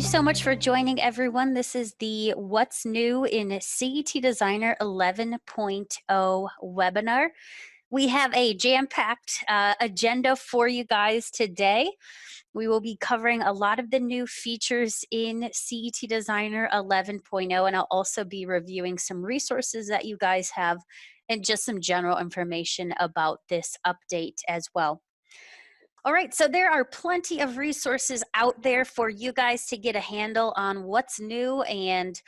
you so much for joining, everyone. This is the What's New in CET Designer 11.0 webinar. We have a jam-packed agenda for you guys today. We will be covering a lot of the new features in CET Designer 11.0, and I'll also be reviewing some resources that you guys have and just some general information about this update as well. All right, so there are plenty of resources out there for you guys to get a handle on what's new and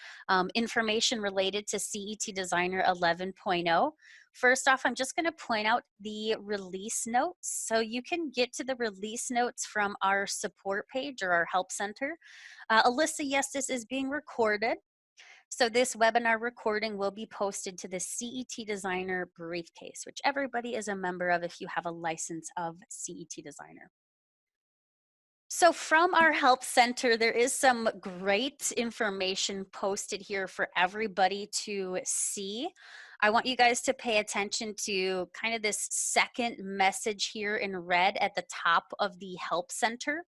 information related to CET Designer 11.0. First off, I'm just going to point out the release notes. So you can get to the release notes from our support page or our help center. Alyssa, yes, this is being recorded. So this webinar recording will be posted to the CET Designer briefcase, which everybody is a member of if you have a license of CET Designer. So from our help center, there is some great information posted here for everybody to see. I want you guys to pay attention to kind of this second message here in red at the top of the help center.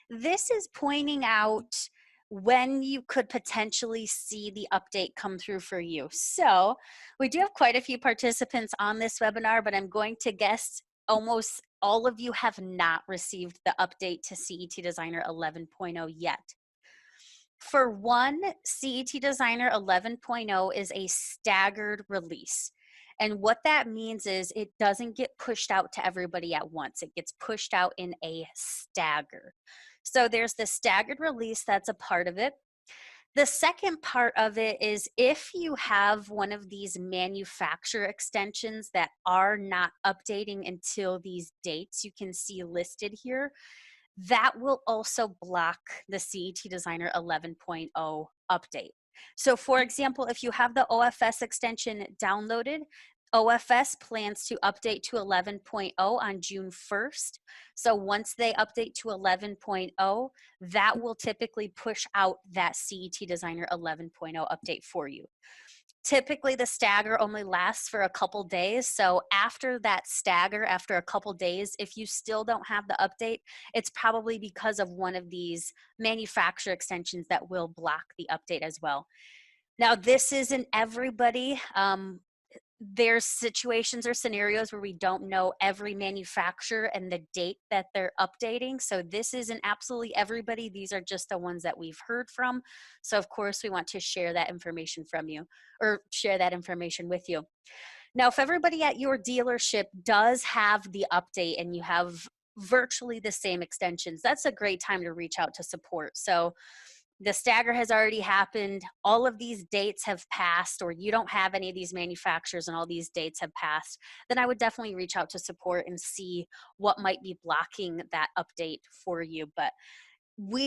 This is pointing out when you could potentially see the update come through for you. So we do have quite a few participants on this webinar, but I'm going to guess almost all of you have not received the update to CET Designer 11.0 yet. For one, CET Designer 11.0 is a staggered release. And what that means is it doesn't get pushed out to everybody at once. It gets pushed out in a stagger. So there's the staggered release that's a part of it. The second part of it is if you have one of these manufacturer extensions that are not updating until these dates you can see listed here, that will also block the CET Designer 11.0 update. So for example, if you have the OFS extension downloaded, OFS plans to update to 11.0 on June 1st. So once they update to 11.0, that will typically push out that CET Designer 11.0 update for you. Typically the stagger only lasts for a couple days. So after that stagger, after a couple days, if you still don't have the update, it's probably because of one of these manufacturer extensions that will block the update as well. Now this isn't everybody. There's situations or scenarios where we don't know every manufacturer and the date that they're updating. So this isn't absolutely everybody. These are just the ones that we've heard from. So of course we want to share that information from you or share that information with you. Now, if everybody at your dealership does have the update and you have virtually the same extensions, that's a great time to reach out to support. So the stagger has already happened, all of these dates have passed, or you don't have any of these manufacturers and all these dates have passed, then I would definitely reach out to support and see what might be blocking that update for you. But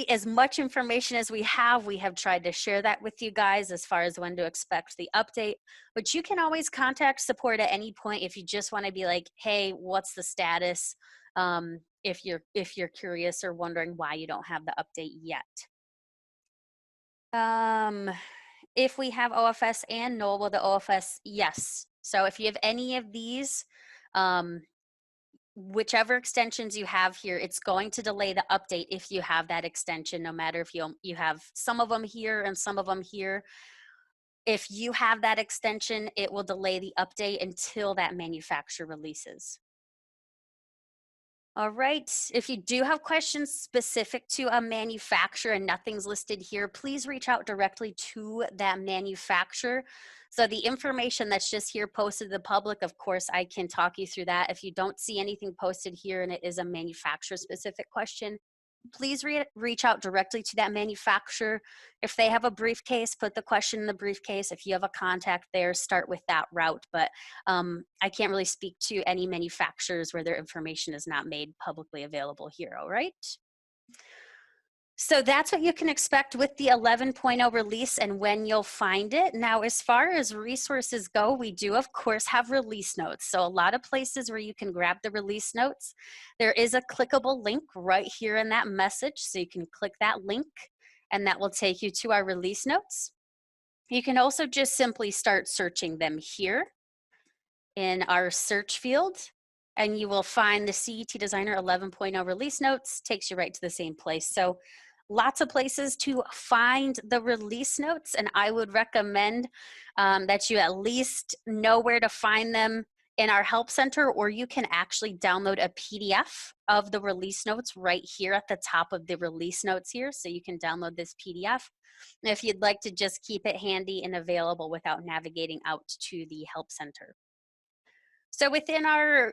as much information as we have tried to share that with you guys as far as when to expect the update. But you can always contact support at any point if you just want to be like, hey, what's the status? If you're curious or wondering why you don't have the update yet. If we have OFS and null, well, the OFS, yes. So if you have any of these, whichever extensions you have here, it's going to delay the update if you have that extension, no matter if you have some of them here and some of them here. If you have that extension, it will delay the update until that manufacturer releases. All right, if you do have questions specific to a manufacturer and nothing's listed here, please reach out directly to that manufacturer. So the information that's just here posted to the public, of course, I can talk you through that. If you don't see anything posted here and it is a manufacturer specific question, please reach out directly to that manufacturer. If they have a briefcase, put the question in the briefcase. If you have a contact there, start with that route. But I can't really speak to any manufacturers where their information is not made publicly available here, all right? So that's what you can expect with the 11.0 release and when you'll find it. Now, as far as resources go, we do, of course, have release notes. So a lot of places where you can grab the release notes. There is a clickable link right here in that message. So you can click that link and that will take you to our release notes. You can also just simply start searching them here in our search field. And you will find the CET Designer 11.0 release notes, takes you right to the same place. So lots of places to find the release notes, and I would recommend that you at least know where to find them in our help center, or you can actually download a PDF of the release notes right here at the top of the release notes here. So you can download this PDF if you'd like to just keep it handy and available without navigating out to the help center. So within our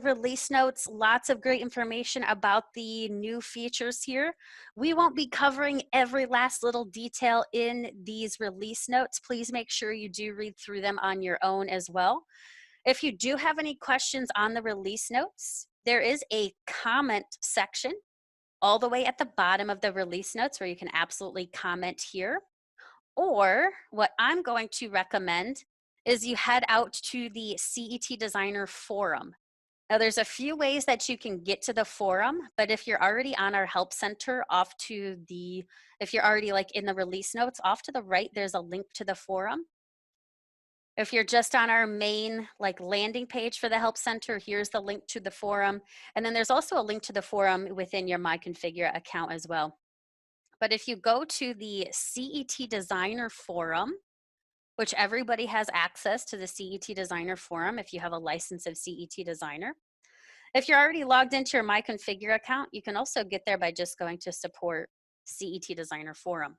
release notes, lots of great information about the new features here. We won't be covering every last little detail in these release notes. Please make sure you do read through them on your own as well. If you do have any questions on the release notes, there is a comment section all the way at the bottom of the release notes where you can absolutely comment here. Or what I'm going to recommend is you head out to the CET Designer Forum. Now there's a few ways that you can get to the forum, but if you're already on our help center if you're already like in the release notes, off to the right, there's a link to the forum. If you're just on our main like landing page for the help center, here's the link to the forum. And then there's also a link to the forum within your My Configura account as well. But if you go to the CET Designer Forum, which everybody has access to the CET Designer Forum if you have a license of CET Designer. If you're already logged into your My Configura account, you can also get there by just going to support CET Designer Forum.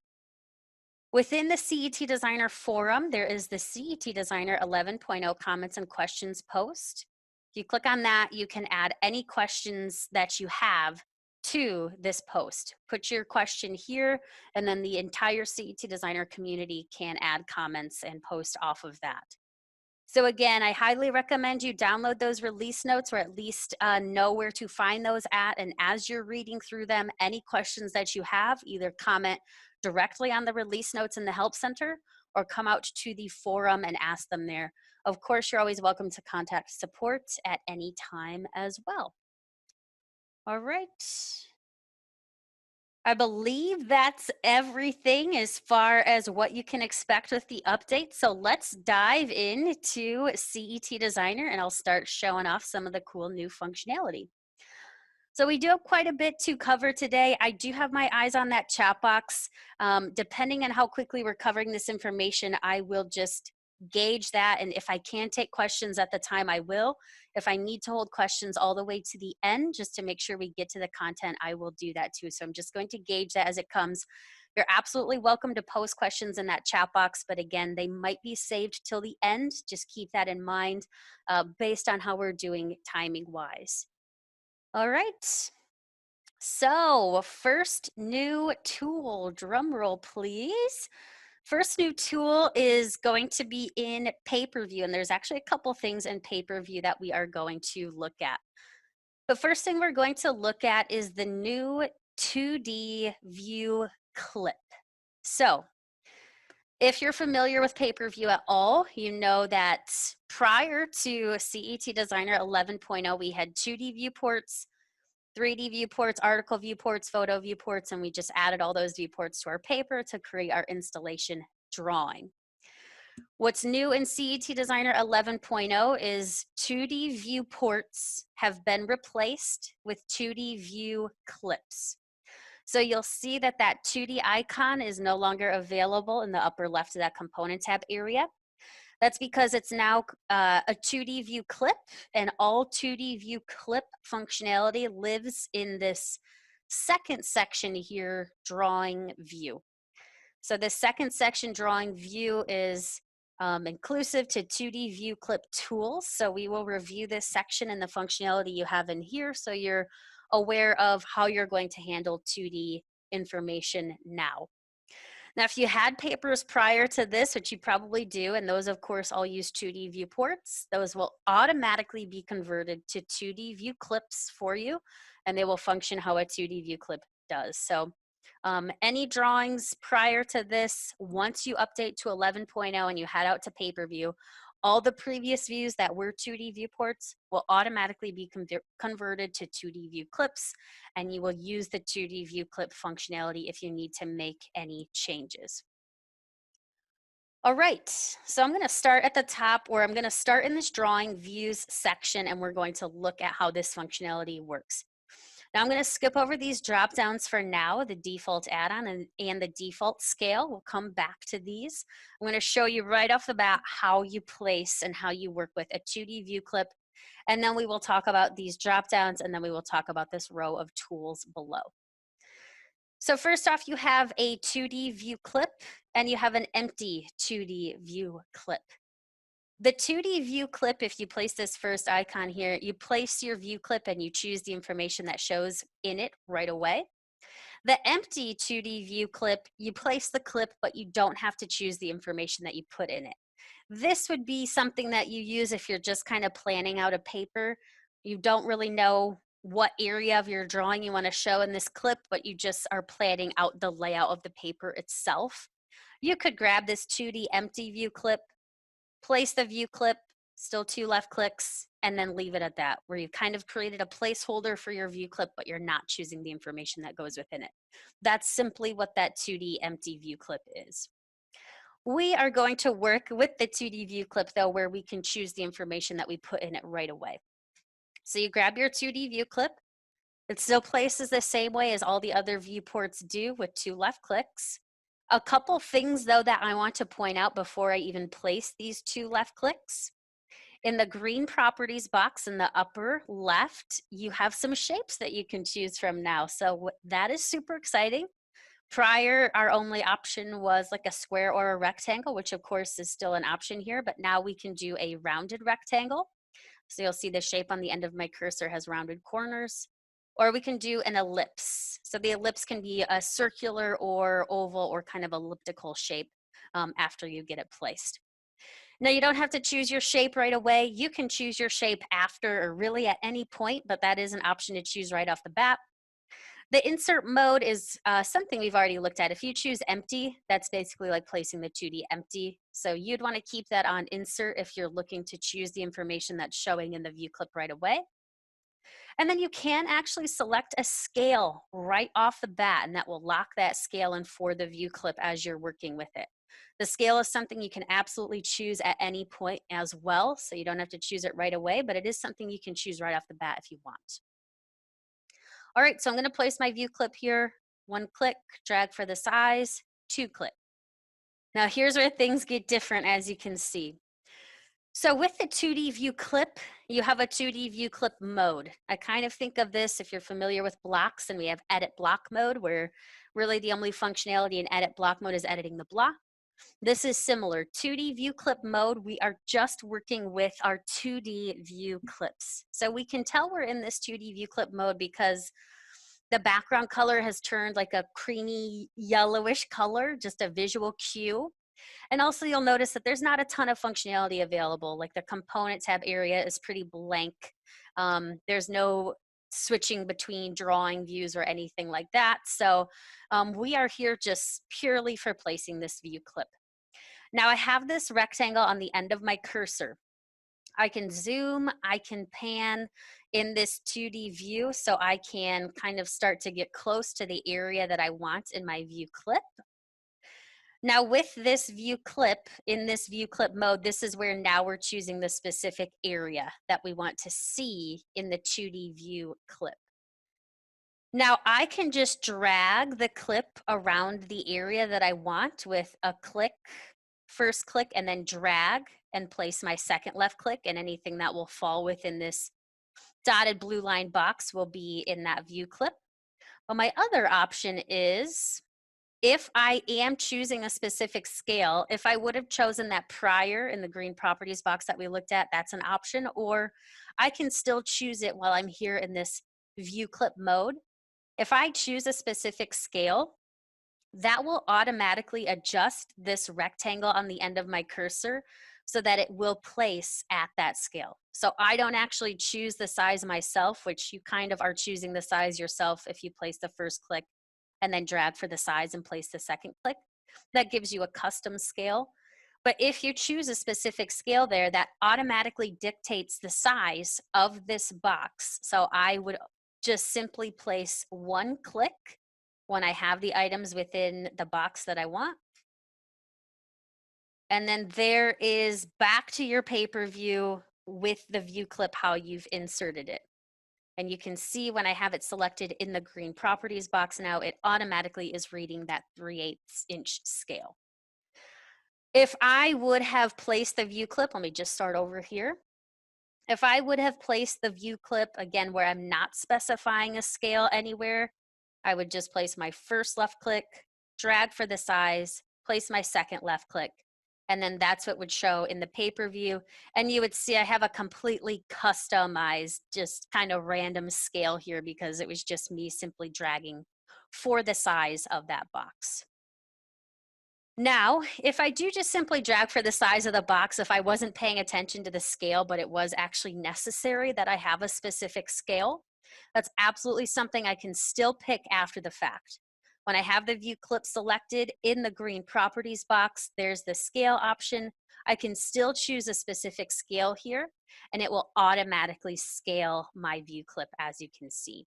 Within the CET Designer Forum, there is the CET Designer 11.0 comments and questions post. If you click on that, you can add any questions that you have to this post. Put your question here, and then the entire CET Designer community can add comments and post off of that. So again, I highly recommend you download those release notes, or at least know where to find those at. And as you're reading through them, any questions that you have, either comment directly on the release notes in the Help Center or come out to the forum and ask them there. Of course, you're always welcome to contact support at any time as well. All right. I believe that's everything as far as what you can expect with the update. So let's dive into CET Designer, and I'll start showing off some of the cool new functionality. So we do have quite a bit to cover today. I do have my eyes on that chat box. Depending on how quickly we're covering this information, I will just gauge that. And if I can take questions at the time, I will. If I need to hold questions all the way to the end, just to make sure we get to the content, I will do that too. So I'm just going to gauge that as it comes. You're absolutely welcome to post questions in that chat box, but again, they might be saved till the end. Just keep that in mind based on how we're doing timing wise. All right. So first new tool, drum roll please. First new tool is going to be in pay-per-view, and there's actually a couple things in pay-per-view that we are going to look at. The first thing we're going to look at is the new 2D view clip. So if you're familiar with pay-per-view at all, you know that prior to CET Designer 11.0, we had 2D viewports, 3D viewports, article viewports, photo viewports, and we just added all those viewports to our paper to create our installation drawing. What's new in CET Designer 11.0 is 2D viewports have been replaced with 2D view clips. So you'll see that that 2D icon is no longer available in the upper left of that component tab area. That's because it's now a 2D view clip, and all 2D view clip functionality lives in this second section here, drawing view. So the second section, drawing view, is inclusive to 2D view clip tools. So we will review this section and the functionality you have in here so you're aware of how you're going to handle 2D information now. Now, if you had papers prior to this, which you probably do, and those, of course, all use 2D viewports, those will automatically be converted to 2D view clips for you, and they will function how a 2D view clip does. So any drawings prior to this, once you update to 11.0 and you head out to pay-per-view, all the previous views that were 2D viewports will automatically be converted to 2D view clips, and you will use the 2D view clip functionality if you need to make any changes. All right, so I'm gonna start at the top, where I'm gonna start in this drawing views section, and we're going to look at how this functionality works. Now I'm going to skip over these drop downs for now, the default add-on and the default scale. We'll come back to these. I'm going to show you right off the bat how you place and how you work with a 2D view clip. And then we will talk about these drop downs, and then we will talk about this row of tools below. So first off, you have a 2D view clip and you have an empty 2D view clip. The 2D view clip, if you place this first icon here, you place your view clip and you choose the information that shows in it right away. The empty 2D view clip, you place the clip, but you don't have to choose the information that you put in it. This would be something that you use if you're just kind of planning out a paper. You don't really know what area of your drawing you want to show in this clip, but you just are planning out the layout of the paper itself. You could grab this 2D empty view clip, place the view clip, still 2 left clicks, and then leave it at that, where you've kind of created a placeholder for your view clip, but you're not choosing the information that goes within it. That's simply what that 2D empty view clip is. We are going to work with the 2D view clip though, where we can choose the information that we put in it right away. So you grab your 2D view clip. It still places the same way as all the other viewports do with 2 left clicks. A couple things though that I want to point out before I even place these 2 left clicks. In the green properties box in the upper left, you have some shapes that you can choose from now. So that is super exciting. Prior, our only option was like a square or a rectangle, which of course is still an option here, but now we can do a rounded rectangle. So you'll see the shape on the end of my cursor has rounded corners. Or we can do an ellipse. So the ellipse can be a circular or oval or kind of elliptical shape after you get it placed. Now you don't have to choose your shape right away. You can choose your shape after or really at any point, but that is an option to choose right off the bat. The insert mode is something we've already looked at. If you choose empty, that's basically like placing the 2D empty. So you'd want to keep that on insert if you're looking to choose the information that's showing in the view clip right away. And then you can actually select a scale right off the bat, and that will lock that scale in for the view clip as you're working with it. The scale is something you can absolutely choose at any point as well, so you don't have to choose it right away, but it is something you can choose right off the bat if you want. All right, so I'm going to place my view clip here. 1 click, drag for the size, 2 click. Now here's where things get different, as you can see. So with the 2D view clip, you have a 2D view clip mode. I kind of think of this, if you're familiar with blocks, and we have edit block mode, where really the only functionality in edit block mode is editing the block. This is similar. 2D view clip mode, we are just working with our 2D view clips. So we can tell we're in this 2D view clip mode because the background color has turned like a creamy yellowish color, just a visual cue. And also you'll notice that there's not a ton of functionality available. Like the component tab area is pretty blank. There's no switching between drawing views or anything like that. So we are here just purely for placing this view clip. Now I have this rectangle on the end of my cursor. I can zoom, I can pan in this 2D view, so I can kind of start to get close to the area that I want in my view clip. Now with this view clip, in this view clip mode, this is where now we're choosing the specific area that we want to see in the 2D view clip. Now I can just drag the clip around the area that I want with a click, first click, and then drag and place my second left click, and anything that will fall within this dotted blue line box will be in that view clip. But my other option is, if I am choosing a specific scale, if I would have chosen that prior in the green properties box that we looked at, that's an option, or I can still choose it while I'm here in this view clip mode. If I choose a specific scale, that will automatically adjust this rectangle on the end of my cursor so that it will place at that scale. So I don't actually choose the size myself, which you kind of are choosing the size yourself if you place the first click and then drag for the size and place the second click. That gives you a custom scale. But if you choose a specific scale there, that automatically dictates the size of this box. So I would just simply place 1 click when I have the items within the box that I want. And then there is back to your paper view with the view clip, how you've inserted it. And you can see when I have it selected in the green properties box now, it automatically is reading that 3/8 inch scale. If I would have placed the view clip, let me just start over here. If I would have placed the view clip, again, where I'm not specifying a scale anywhere, I would just place my first left click, drag for the size, place my second left click, and then that's what would show in the paper view. And you would see I have a completely customized, just kind of random scale here because it was just me simply dragging for the size of that box. Now, if I do just simply drag for the size of the box, if I wasn't paying attention to the scale, but it was actually necessary that I have a specific scale, that's absolutely something I can still pick after the fact. When I have the view clip selected in the green properties box, there's the scale option. I can still choose a specific scale here, and it will automatically scale my view clip, as you can see.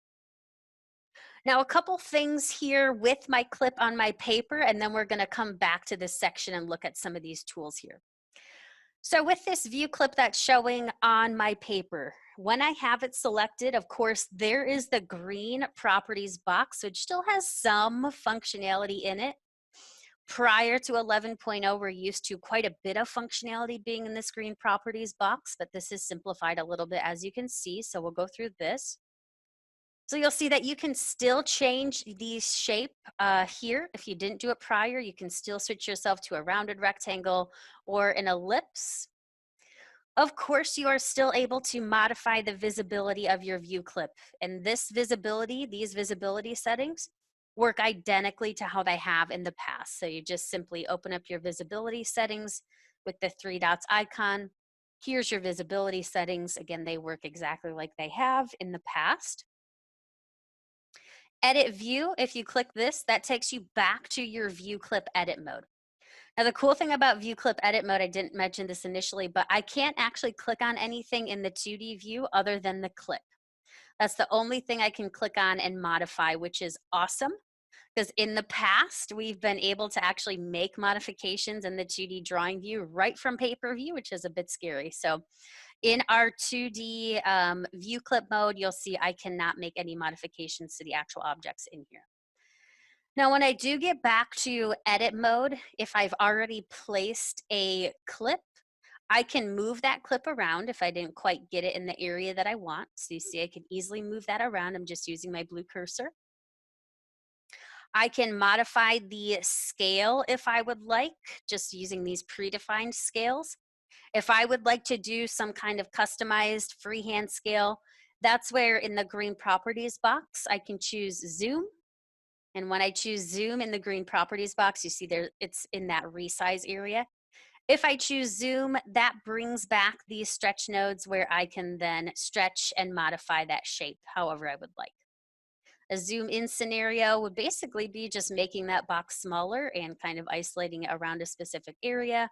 Now, a couple things here with my clip on my paper, and then we're gonna come back to this section and look at some of these tools here. So with this view clip that's showing on my paper, when I have it selected, of course, there is the green properties box, which still has some functionality in it. Prior to 11.0, we're used to quite a bit of functionality being in this green properties box, but this is simplified a little bit, as you can see, so we'll go through this. So you'll see that you can still change the shape here. If you didn't do it prior, you can still switch yourself to a rounded rectangle or an ellipse. Of course, you are still able to modify the visibility of your view clip. And this visibility, these visibility settings, work identically to how they have in the past. So you just simply open up your visibility settings with the 3 dots icon. Here's your visibility settings. Again, they work exactly like they have in the past. Edit view, if you click this, that takes you back to your view clip edit mode. Now the cool thing about view clip edit mode, I didn't mention this initially, but I can't actually click on anything in the 2D view other than the clip. That's the only thing I can click on and modify, which is awesome. Because in the past, we've been able to actually make modifications in the 2D drawing view right from paper view, which is a bit scary. So in our 2D view clip mode, you'll see I cannot make any modifications to the actual objects in here. Now, when I do get back to edit mode, if I've already placed a clip, I can move that clip around if I didn't quite get it in the area that I want. So you see I can easily move that around. I'm just using my blue cursor. I can modify the scale if I would like, just using these predefined scales. If I would like to do some kind of customized freehand scale, that's where in the green properties box, I can choose zoom. And when I choose zoom in the green properties box, you see there it's in that resize area. If I choose zoom, that brings back these stretch nodes where I can then stretch and modify that shape however I would like. A zoom in scenario would basically be just making that box smaller and kind of isolating it around a specific area.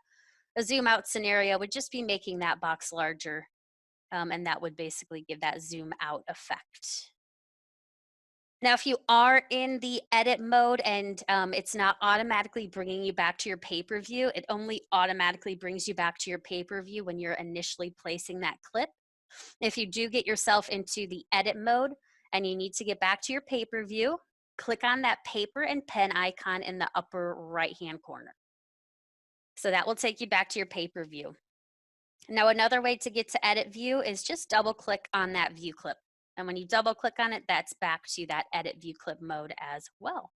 A zoom out scenario would just be making that box larger, and that would basically give that zoom out effect. Now, if you are in the edit mode and it's not automatically bringing you back to your paper view, it only automatically brings you back to your paper view when you're initially placing that clip. If you do get yourself into the edit mode and you need to get back to your paper view, click on that paper and pen icon in the upper right-hand corner. So that will take you back to your paper view. Now, another way to get to edit view is just double click on that view clip. And when you double click on it, that's back to that edit view clip mode as well.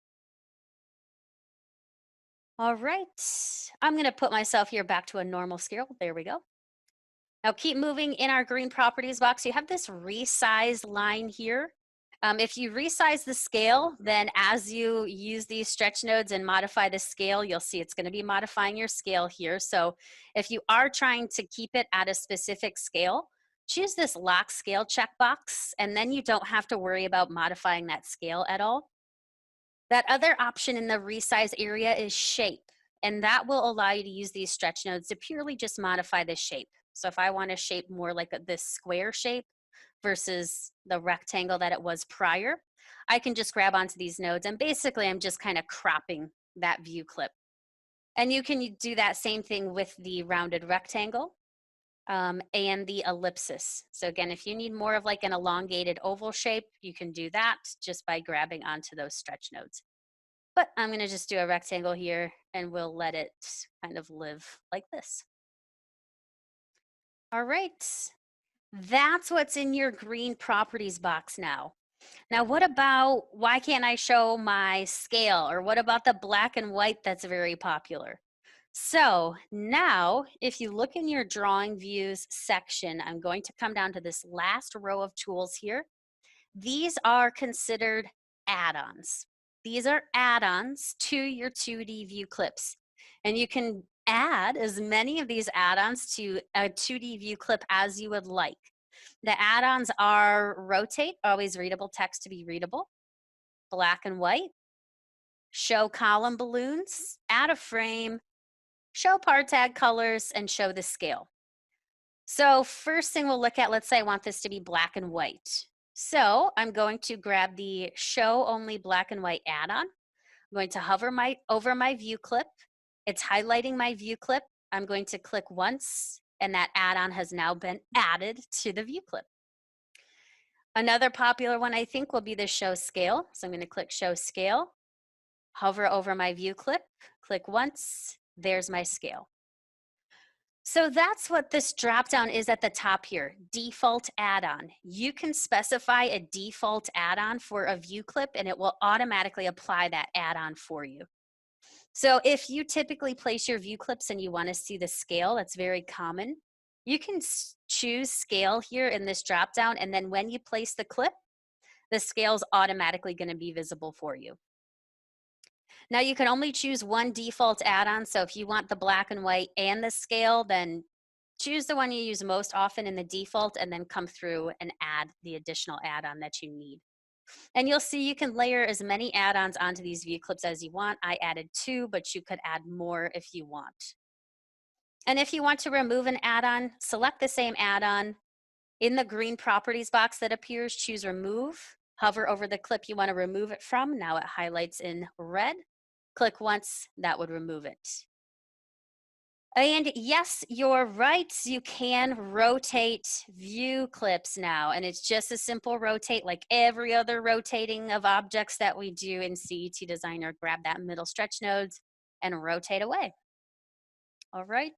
All right, I'm gonna put myself here back to a normal scale. There we go. Now keep moving in our green properties box. You have this resize line here. If you resize the scale, then as you use these stretch nodes and modify the scale, you'll see it's going to be modifying your scale here. So if you are trying to keep it at a specific scale, choose this lock scale checkbox, and then you don't have to worry about modifying that scale at all. That other option in the resize area is shape, and that will allow you to use these stretch nodes to purely just modify the shape. So if I want to shape more like this square shape versus the rectangle that it was prior, I can just grab onto these nodes and basically I'm just kind of cropping that view clip. And you can do that same thing with the rounded rectangle. and the ellipsis. So again, if you need more of like an elongated oval shape, you can do that just by grabbing onto those stretch nodes. But I'm gonna just do a rectangle here and we'll let it kind of live like this. All right, that's what's in your green properties box now. Now, what about, why can't I show my scale? Or what about the black and white that's very popular? So now, if you look in your drawing views section, I'm going to come down to this last row of tools here. These are considered add-ons. These are add-ons to your 2D view clips. And you can add as many of these add-ons to a 2D view clip as you would like. The add-ons are rotate, always readable text to be readable, black and white, show column balloons, add a frame, show part tag colors, and show the scale. So first thing we'll look at, let's say I want this to be black and white. So I'm going to grab the show only black and white add-on. I'm going to hover over my view clip. It's highlighting my view clip. I'm going to click once and that add-on has now been added to the view clip. Another popular one I think will be the show scale. So I'm going to click show scale, hover over my view clip, click once, there's my scale. So that's what this dropdown is at the top here, default add-on. You can specify a default add-on for a view clip and it will automatically apply that add-on for you. So if you typically place your view clips and you want to see the scale, that's very common. You can choose scale here in this dropdown, and then when you place the clip, the scale is automatically going to be visible for you. Now you can only choose one default add-on, so if you want the black and white and the scale, then choose the one you use most often in the default and then come through and add the additional add-on that you need. And you'll see you can layer as many add-ons onto these view clips as you want. I added 2, but you could add more if you want. And if you want to remove an add-on, select the same add-on. In the green properties box that appears, choose remove. Hover over the clip you want to remove it from. Now it highlights in red. Click once, that would remove it. And yes, you're right, you can rotate view clips now, and it's just a simple rotate like every other rotating of objects that we do in Cet Designer. Grab that middle stretch nodes and rotate away. All right.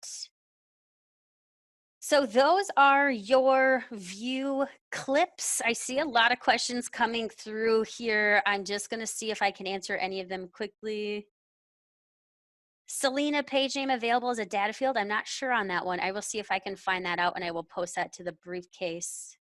So those are your view clips. I see a lot of questions coming through here. I'm just going to see if I can answer any of them quickly. Selena, page name available as a data field. I'm not sure on that one. I will see if I can find that out and I will post that to the briefcase.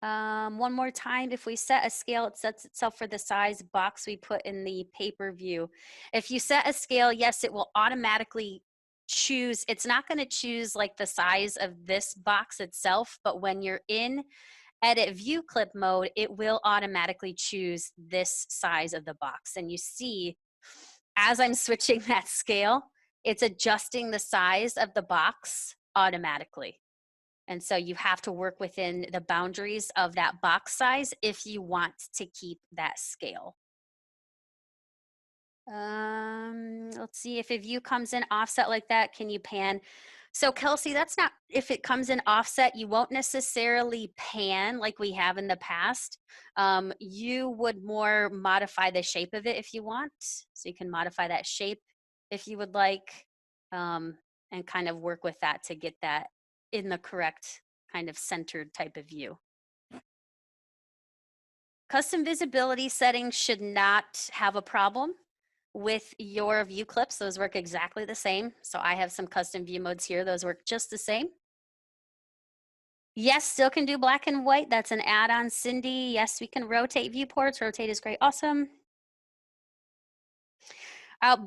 One more time, if we set a scale, it sets itself for the size box we put in the paper view. If you set a scale, yes, it will automatically choose. It's not going to choose like the size of this box itself, but when you're in edit view clip mode, it will automatically choose this size of the box. And you see, as I'm switching that scale, it's adjusting the size of the box automatically. And so you have to work within the boundaries of that box size if you want to keep that scale. Let's see, if a view comes in offset like that, can you pan? So Kelsey, that's not, if it comes in offset, you won't necessarily pan like we have in the past. You would more modify the shape of it if you want. So you can modify that shape if you would like, and kind of work with that to get that in the correct kind of centered type of view. Custom visibility settings should not have a problem with your view clips. Those work exactly the same. So I have some custom view modes here. Those work just the same. Yes, still can do black and white. That's an add-on, Cindy. Yes, we can rotate viewports. Rotate is great. Awesome.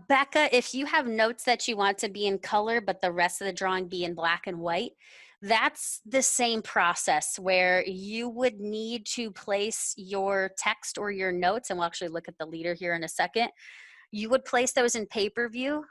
Becca, if you have notes that you want to be in color, but the rest of the drawing be in black and white, that's the same process where you would need to place your text or your notes, and we'll actually look at the leader here in a second. You would place those in paper view,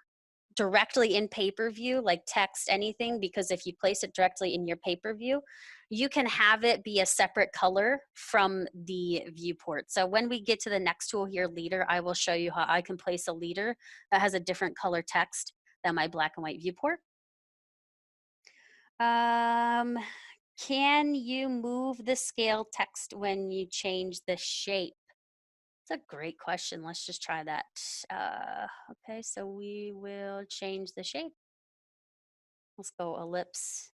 directly in paper view, like text, anything, because if you place it directly in your paper view, you can have it be a separate color from the viewport. So when we get to the next tool here, leader, I will show you how I can place a leader that has a different color text than my black and white viewport. Um, can you move the scale text when you change the shape? It's a great question. Let's just try that. Okay, so we will change the shape. Let's go ellipse.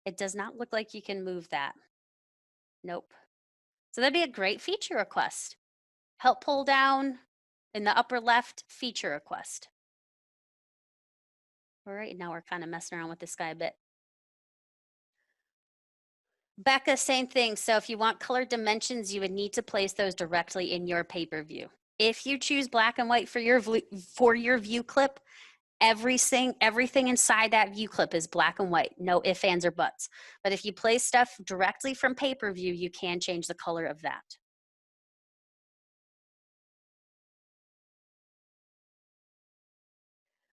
It does not look like you can move that. Nope. So that'd be a great feature request. Help pull down in the upper left feature request. All right, now we're kind of messing around with this guy a bit. Becca, same thing. So if you want color dimensions, you would need to place those directly in your paper view. If you choose black and white for your view clip, everything inside that view clip is black and white, no ifs, ands, or buts. But if you place stuff directly from paper view, you can change the color of that.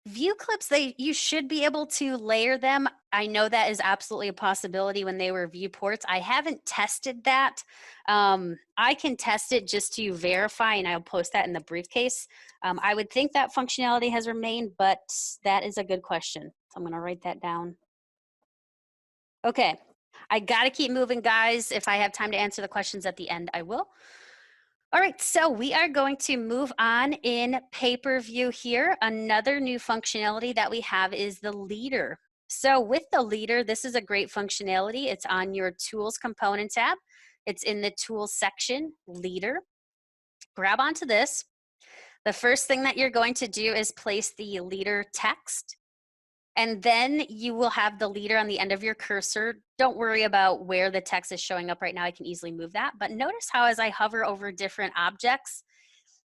View clips, you should be able to layer them. I know that is absolutely a possibility when they were viewports. I haven't tested that. I can test it just to verify, and I'll post that in the briefcase. I would think that functionality has remained, but that is a good question. So I'm going to write that down. Okay, I got to keep moving, guys. If I have time to answer the questions at the end, I will. All right, so we are going to move on in paper view here. Another new functionality that we have is the leader. So with the leader, this is a great functionality. It's on your Tools Component tab. It's in the Tools section, Leader. Grab onto this. The first thing that you're going to do is place the leader text. And then you will have the leader on the end of your cursor. Don't worry about where the text is showing up right now. I can easily move that. But notice how as I hover over different objects,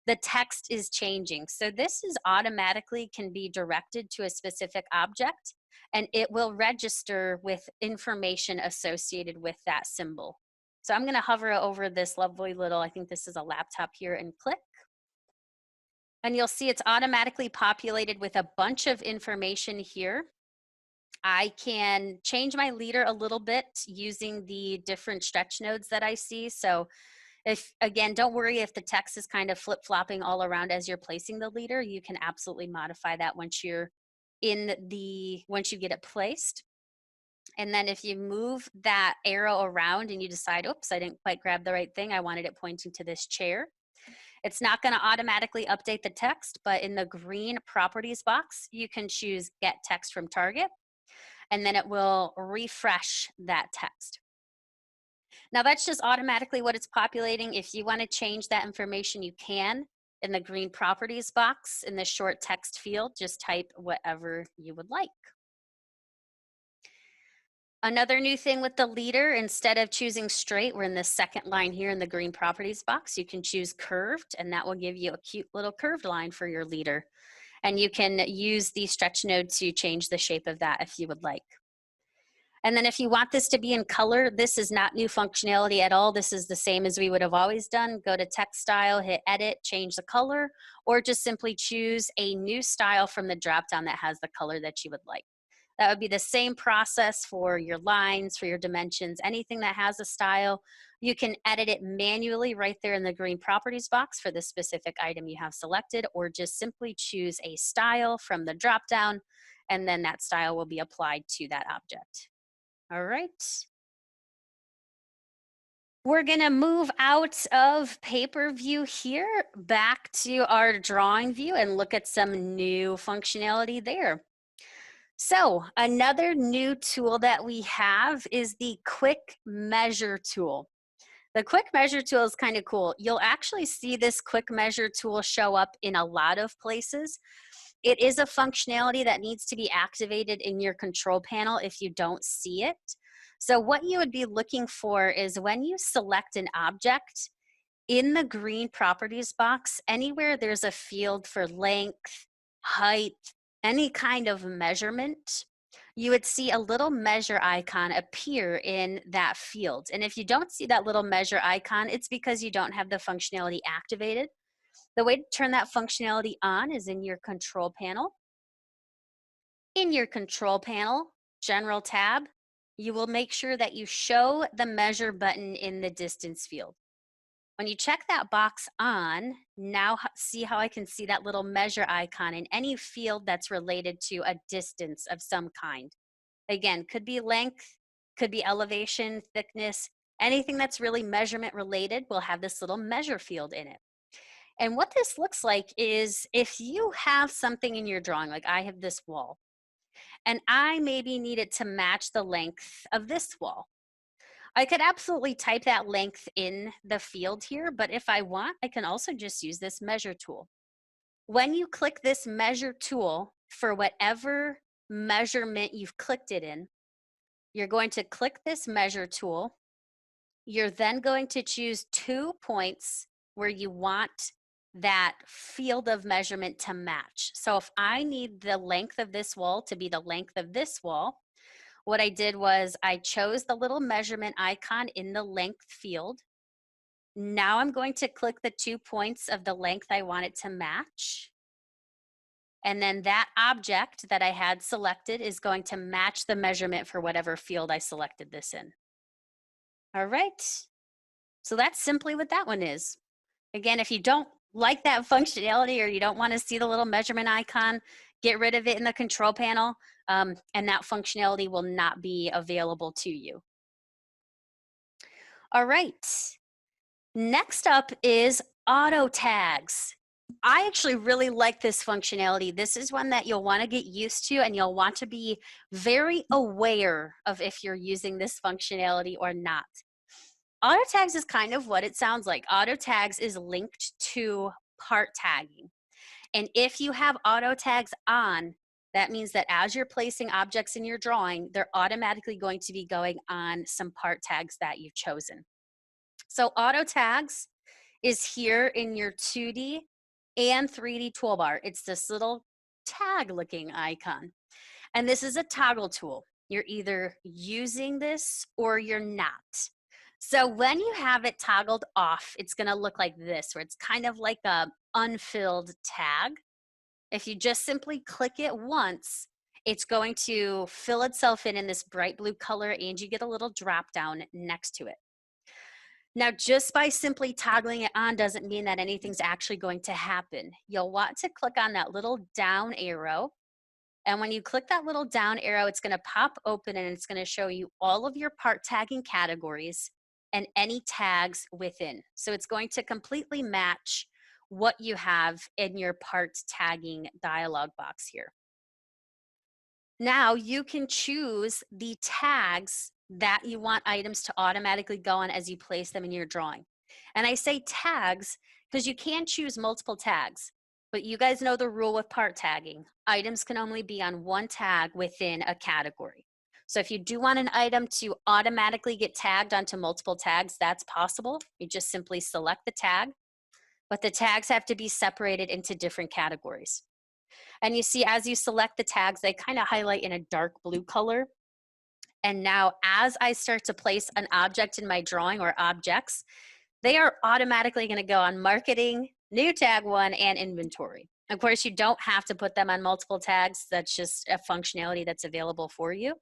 the text is changing. So this is automatically can be directed to a specific object, and it will register with information associated with that symbol. So I'm going to hover over this lovely little, I think this is a laptop here, and click. And you'll see it's automatically populated with a bunch of information here. I can change my leader a little bit using the different stretch nodes that I see. So if, again, don't worry if the text is kind of flip-flopping all around as you're placing the leader. You can absolutely modify that once you're once you get it placed. And then if you move that arrow around and you decide, oops, I didn't quite grab the right thing, I wanted it pointing to this chair. It's not going to automatically update the text, but in the green properties box, you can choose get text from target, and then it will refresh that text. Now that's just automatically what it's populating. If you want to change that information, you can. In the green properties box, in the short text field, just type whatever you would like. Another new thing with the leader, instead of choosing straight, we're in the second line here in the green properties box, you can choose curved, and that will give you a cute little curved line for your leader. And you can use the stretch node to change the shape of that if you would like. And then if you want this to be in color, this is not new functionality at all. This is the same as we would have always done. Go to text style, hit edit, change the color, or just simply choose a new style from the dropdown that has the color that you would like. That would be the same process for your lines, for your dimensions, anything that has a style. You can edit it manually right there in the green properties box for the specific item you have selected, or just simply choose a style from the dropdown, and then that style will be applied to that object. All right. We're gonna move out of paper view here back to our drawing view and look at some new functionality there. So another new tool that we have is the Quick Measure tool. The Quick Measure tool is kind of cool. You'll actually see this Quick Measure tool show up in a lot of places. It is a functionality that needs to be activated in your control panel if you don't see it. So what you would be looking for is when you select an object, in the green properties box, anywhere there's a field for length, height, any kind of measurement, you would see a little measure icon appear in that field. And if you don't see that little measure icon, it's because you don't have the functionality activated. The way to turn that functionality on is in your control panel. In your control panel, General tab, you will make sure that you show the measure button in the distance field. When you check that box on, now see how I can see that little measure icon in any field that's related to a distance of some kind. Again, could be length, could be elevation, thickness, anything that's really measurement related will have this little measure field in it. And what this looks like is if you have something in your drawing, like I have this wall, and I maybe need it to match the length of this wall. I could absolutely type that length in the field here, but if I want, I can also just use this measure tool. When you click this measure tool for whatever measurement you've clicked it in, you're going to click this measure tool. You're then going to choose 2 points where you want that field of measurement to match. So if I need the length of this wall to be the length of this wall, what I did was I chose the little measurement icon in the length field. Now I'm going to click the 2 points of the length I want it to match. And then that object that I had selected is going to match the measurement for whatever field I selected this in. All right. So that's simply what that one is. Again, if you don't like that functionality or you don't want to see the little measurement icon, get rid of it in the control panel, and that functionality will not be available to you. All right. Next up is auto tags. I actually really like this functionality. This is one that you'll want to get used to, and you'll want to be very aware of if you're using this functionality or not. Auto tags is kind of what it sounds like. Auto tags is linked to part tagging. And if you have auto tags on, that means that as you're placing objects in your drawing, they're automatically going to be going on some part tags that you've chosen. So auto tags is here in your 2D and 3D toolbar. It's this little tag looking icon. And this is a toggle tool. You're either using this or you're not. So when you have it toggled off, it's going to look like this, where it's kind of like a unfilled tag. If you just simply click it once, it's going to fill itself in this bright blue color, and you get a little drop down next to it. Now, just by simply toggling it on doesn't mean that anything's actually going to happen. You'll want to click on that little down arrow. And when you click that little down arrow, it's going to pop open and it's going to show you all of your part tagging categories and any tags within. So it's going to completely match what you have in your part tagging dialog box here. Now you can choose the tags that you want items to automatically go on as you place them in your drawing. And I say tags because you can choose multiple tags, but you guys know the rule with part tagging. Items can only be on one tag within a category. So if you do want an item to automatically get tagged onto multiple tags, that's possible. You just simply select the tag, but the tags have to be separated into different categories. And you see, as you select the tags, they kind of highlight in a dark blue color. And now as I start to place an object in my drawing or objects, they are automatically going to go on marketing, new tag 1, and inventory. Of course, you don't have to put them on multiple tags. That's just a functionality that's available for you.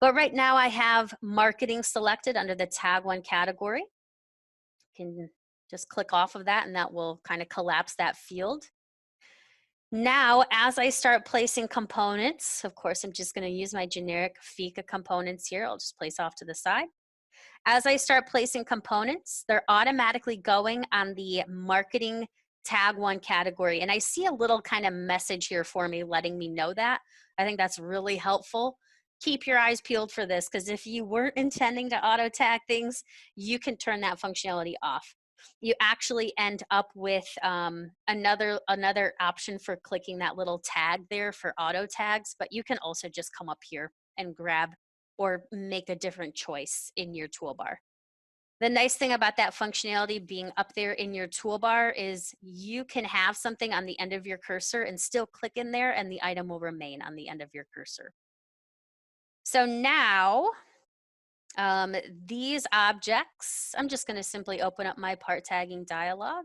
But right now I have marketing selected under the tag 1 category. You can just click off of that and that will kind of collapse that field. Now, as I start placing components, of course, I'm just going to use my generic FICA components here. I'll just place off to the side. As I start placing components, they're automatically going on the marketing tag 1 category. And I see a little kind of message here for me letting me know that. I think that's really helpful. Keep your eyes peeled for this, because if you weren't intending to auto tag things, you can turn that functionality off. You actually end up with another option for clicking that little tag there for auto tags, but you can also just come up here and grab or make a different choice in your toolbar. The nice thing about that functionality being up there in your toolbar is you can have something on the end of your cursor and still click in there and the item will remain on the end of your cursor. So now, these objects, I'm just going to simply open up my part tagging dialog.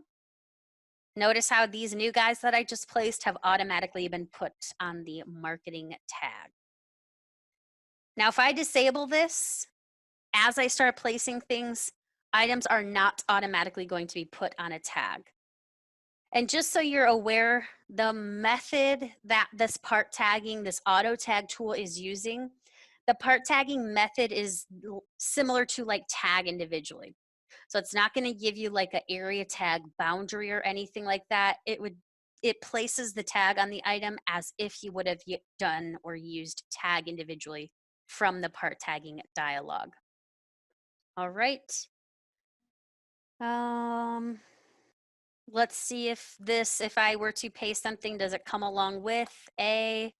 Notice how these new guys that I just placed have automatically been put on the marketing tag. Now, if I disable this, as I start placing things, items are not automatically going to be put on a tag. And just so you're aware, the method that this part tagging, this auto tag tool is using The part tagging method is similar to like tag individually. So it's not going to give you like an area tag boundary or anything like that. It places the tag on the item as if you would have done or used tag individually from the part tagging dialog. All right. Let's see if I were to paste something, does it come along with a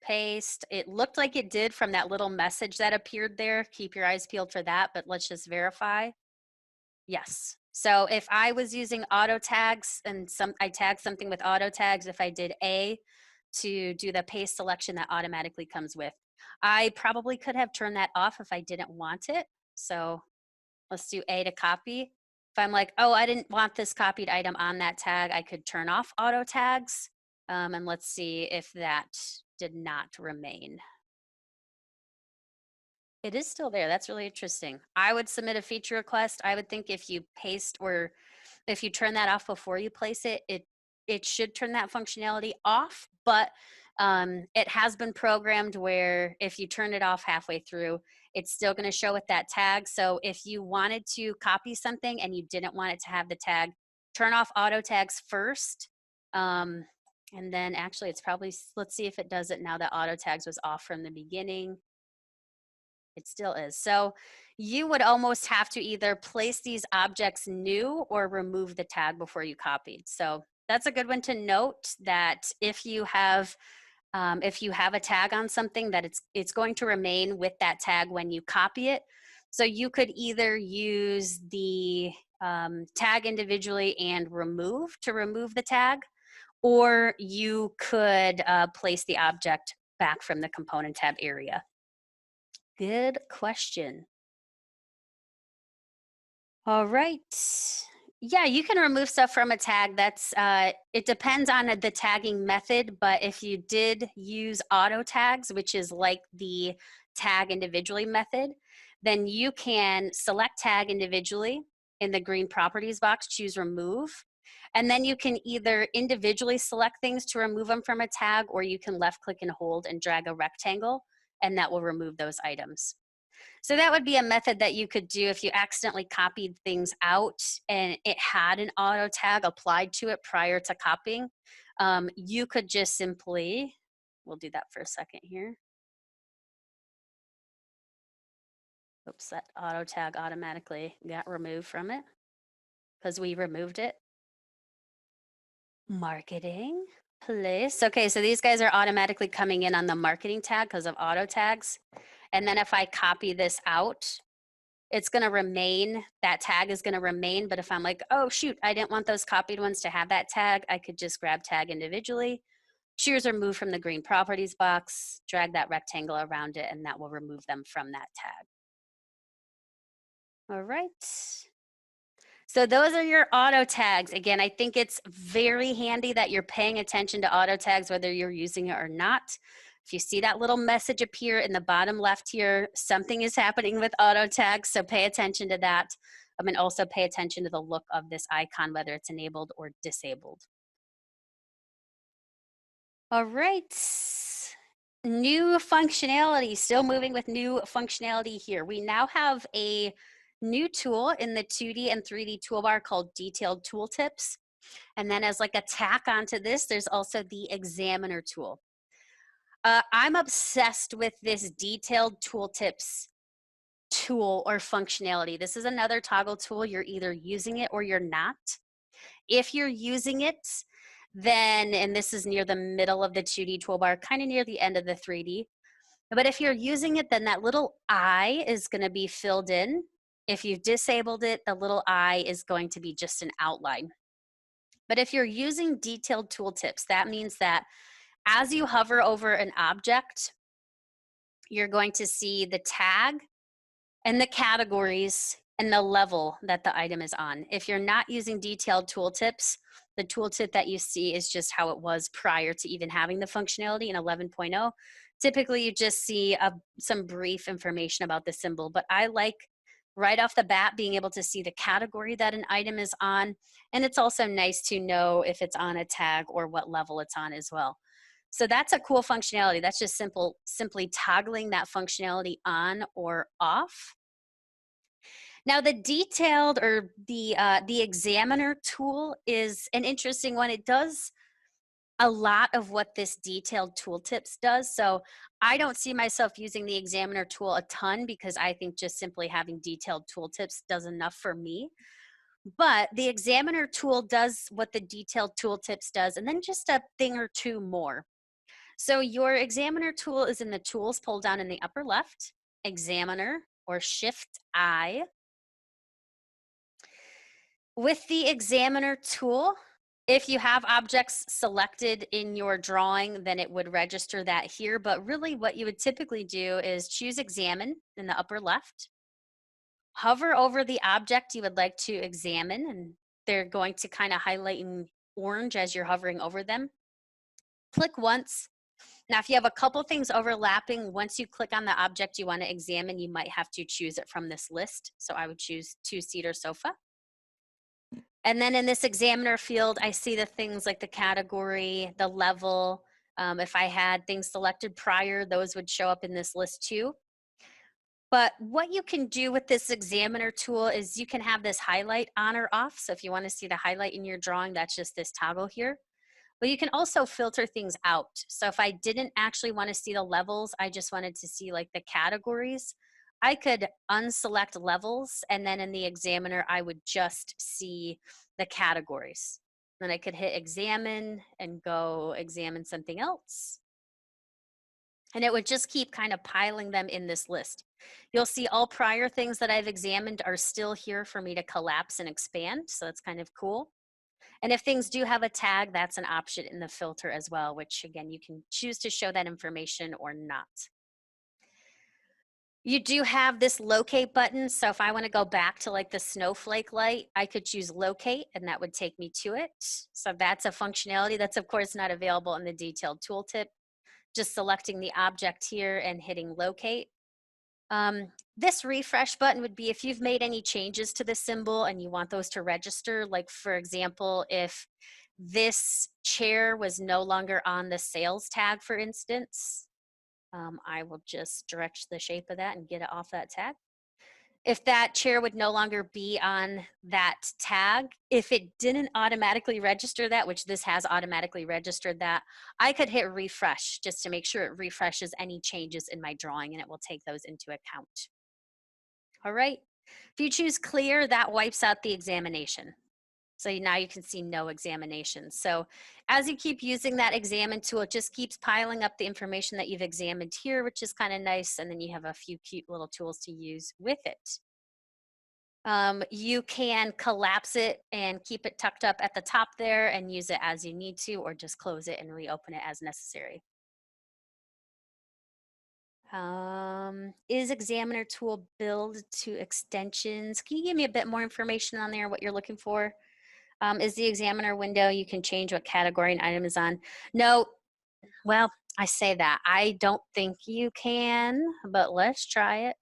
paste? It looked like it did from that little message that appeared there. Keep your eyes peeled for that, but let's just verify. Yes. So if I was using auto tags and I tagged something with auto tags, if I did A to do the paste selection, that automatically comes with. I probably could have turned that off if I didn't want it. So let's do A to copy. If I'm like, oh, I didn't want this copied item on that tag, I could turn off auto tags. And let's see if that did not remain. It is still there. That's really interesting. I would submit a feature request. I would think if you paste or if you turn that off before you place it, it should turn that functionality off, but it has been programmed where if you turn it off halfway through, it's still going to show with that tag. So if you wanted to copy something and you didn't want it to have the tag, turn off auto tags first. And then actually it's probably, let's see if it does it now that auto tags was off from the beginning. It still is. So you would almost have to either place these objects new or remove the tag before you copied. So that's a good one to note, that if you have a tag on something, that it's going to remain with that tag when you copy it. So you could either use the tag individually and remove the tag, or you could place the object back from the component tab area. Good question. All right. Yeah, you can remove stuff from a tag. That's it depends on the tagging method, but if you did use auto tags, which is like the tag individually method, then you can select tag individually in the green properties box, choose remove, and then you can either individually select things to remove them from a tag, or you can left click and hold and drag a rectangle, and that will remove those items. So that would be a method that you could do if you accidentally copied things out and it had an auto tag applied to it prior to copying. You could just simply, we'll do that for a second here. Oops, that auto tag automatically got removed from it because we removed it. Marketing, place. Okay, so these guys are automatically coming in on the marketing tag because of auto tags. And then if I copy this out, it's going to remain, that tag is going to remain. But if I'm like, oh, shoot, I didn't want those copied ones to have that tag, I could just grab tag individually, choose remove from the green properties box, drag that rectangle around it, and that will remove them from that tag. All right. So those are your auto tags. Again, I think it's very handy that you're paying attention to auto tags, whether you're using it or not. If you see that little message appear in the bottom left here, something is happening with auto tags, so pay attention to that. And also pay attention to the look of this icon, whether it's enabled or disabled. All right. New functionality, still moving with new functionality here. We now have a new tool in the 2D and 3D toolbar called Detailed Tooltips. And then as like a tack onto this, there's also the Examiner tool. I'm obsessed with this Detailed Tooltips tool or functionality. This is another toggle tool. You're either using it or you're not. If you're using it, then, and this is near the middle of the 2D toolbar, kind of near the end of the 3D. But if you're using it, then that little I is going to be filled in. If you've disabled it, the little I is going to be just an outline. But if you're using Detailed Tooltips, that means that as you hover over an object, you're going to see the tag and the categories and the level that the item is on. If you're not using Detailed Tooltips, the tooltip that you see is just how it was prior to even having the functionality in 11.0. Typically, you just see some brief information about the symbol, but I like right off the bat being able to see the category that an item is on, and it's also nice to know if it's on a tag or what level it's on as well. So that's a cool functionality. That's just simply toggling that functionality on or off. Now the detailed or the examiner tool is an interesting one. It does a lot of what this detailed tooltips does. So I don't see myself using the examiner tool a ton because I think just simply having detailed tooltips does enough for me. But the examiner tool does what the detailed tooltips does, and then just a thing or two more. So your examiner tool is in the tools pull down in the upper left, examiner or shift I. With the examiner tool, if you have objects selected in your drawing, then it would register that here. But really what you would typically do is choose examine in the upper left, hover over the object you would like to examine, and they're going to kind of highlight in orange as you're hovering over them. Click once. Now, if you have a couple things overlapping, once you click on the object you want to examine, you might have to choose it from this list. So I would choose two-seater sofa. And then in this examiner field, I see the things like the category, the level. If I had things selected prior, those would show up in this list too. But what you can do with this examiner tool is you can have this highlight on or off. So if you want to see the highlight in your drawing, that's just this toggle here. But you can also filter things out. So if I didn't actually want to see the levels, I just wanted to see like the categories, I could unselect levels, and then in the examiner, I would just see the categories. Then I could hit examine and go examine something else. And it would just keep kind of piling them in this list. You'll see all prior things that I've examined are still here for me to collapse and expand. So that's kind of cool. And if things do have a tag, that's an option in the filter as well, which again, you can choose to show that information or not. You do have this locate button. So if I want to go back to like the snowflake light, I could choose locate and that would take me to it. So that's a functionality that's of course not available in the detailed tooltip. Just selecting the object here and hitting locate. This refresh button would be if you've made any changes to the symbol and you want those to register. Like for example, if this chair was no longer on the sales tag, for instance, I will just direct the shape of that and get it off that tag. If that chair would no longer be on that tag, if it didn't automatically register that, which this has automatically registered that, I could hit refresh just to make sure it refreshes any changes in my drawing and it will take those into account. All right, if you choose clear, that wipes out the examination. So now you can see no examination. So as you keep using that examine tool, it just keeps piling up the information that you've examined here, which is kind of nice. And then you have a few cute little tools to use with it. You can collapse it and keep it tucked up at the top there and use it as you need to, or just close it and reopen it as necessary. Is examiner tool build to extensions? Can you give me a bit more information on there, what you're looking for? Is the examiner window, you can change what category an item is on. No, well, I say that. I don't think you can, but let's try it.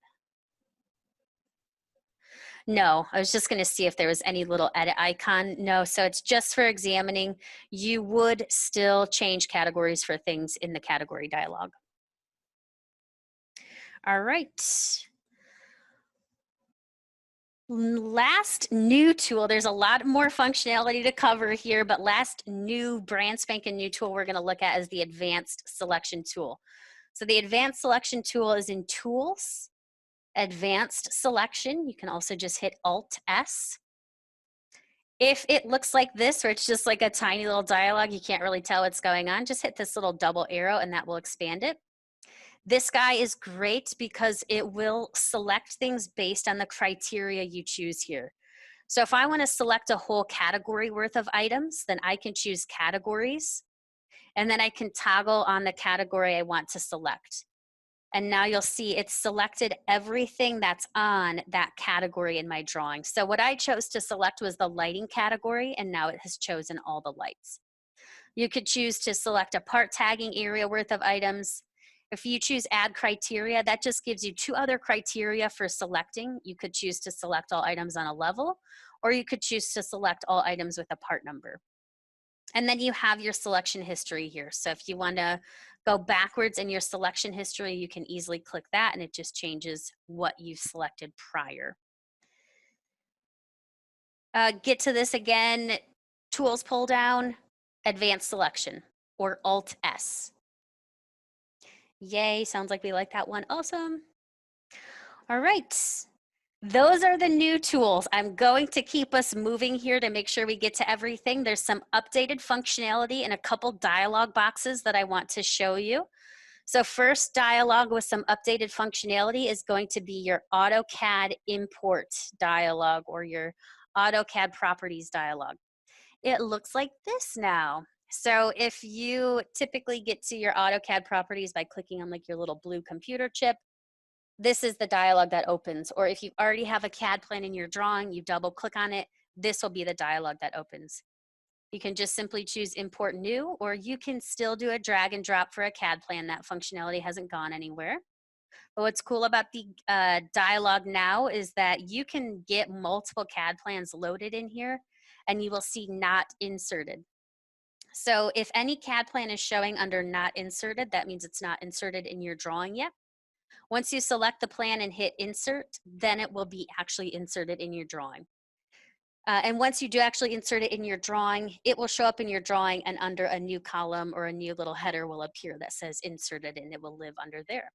No, I was just going to see if there was any little edit icon. No, so it's just for examining. You would still change categories for things in the category dialog. All right. Last new tool, there's a lot more functionality to cover here, but last new brand spanking new tool we're going to look at is the advanced selection tool. So the advanced selection tool is in tools, advanced selection. You can also just hit Alt S. If it looks like this, or it's just like a tiny little dialogue, you can't really tell what's going on, just hit this little double arrow and that will expand it. This guy is great because it will select things based on the criteria you choose here. So if I want to select a whole category worth of items, then I can choose categories, and then I can toggle on the category I want to select. And now you'll see it's selected everything that's on that category in my drawing. So what I chose to select was the lighting category, and now it has chosen all the lights. You could choose to select a part tagging area worth of items. If you choose add criteria, that just gives you two other criteria for selecting. You could choose to select all items on a level, or you could choose to select all items with a part number. And then you have your selection history here. So if you want to go backwards in your selection history, you can easily click that and it just changes what you've selected prior. Get to this again, Tools pull down, Advanced Selection, or Alt S. Yay, sounds like we like that one. Awesome. All right. Those are the new tools. I'm going to keep us moving here to make sure we get to everything. There's some updated functionality in a couple dialog boxes that I want to show you. So first dialog with some updated functionality is going to be your AutoCAD import dialog or your AutoCAD properties dialog. It looks like this now. So if you typically get to your AutoCAD properties by clicking on like your little blue computer chip, this is the dialog that opens. Or if you already have a CAD plan in your drawing, you double click on it, this will be the dialog that opens. You can just simply choose import new, or you can still do a drag and drop for a CAD plan. That functionality hasn't gone anywhere. But what's cool about the dialog now is that you can get multiple CAD plans loaded in here and you will see not inserted. So if any CAD plan is showing under not inserted, that means it's not inserted in your drawing yet. Once you select the plan and hit insert, then it will be actually inserted in your drawing. And once you do actually insert it in your drawing, it will show up in your drawing and under a new column or a new little header will appear that says inserted and it will live under there.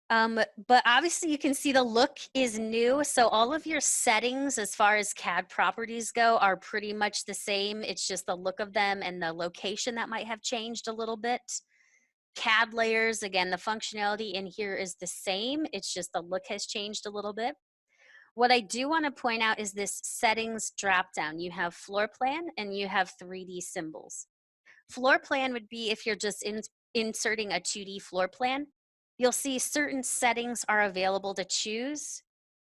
But obviously you can see the look is new. So all of your settings as far as CAD properties go are pretty much the same. It's just the look of them and the location that might have changed a little bit. CAD layers, again, the functionality in here is the same. It's just the look has changed a little bit. What I do want to point out is this settings dropdown. You have floor plan and you have 3D symbols. Floor plan would be if you're just inserting a 2D floor plan. You'll see certain settings are available to choose.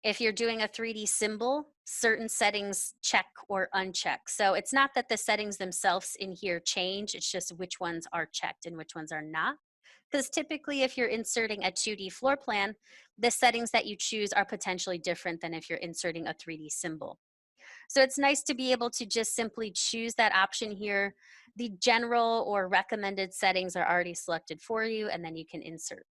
If you're doing a 3D symbol, certain settings check or uncheck. So it's not that the settings themselves in here change, it's just which ones are checked and which ones are not. Because typically if you're inserting a 2D floor plan, the settings that you choose are potentially different than if you're inserting a 3D symbol. So it's nice to be able to just simply choose that option here. The general or recommended settings are already selected for you, and then you can insert.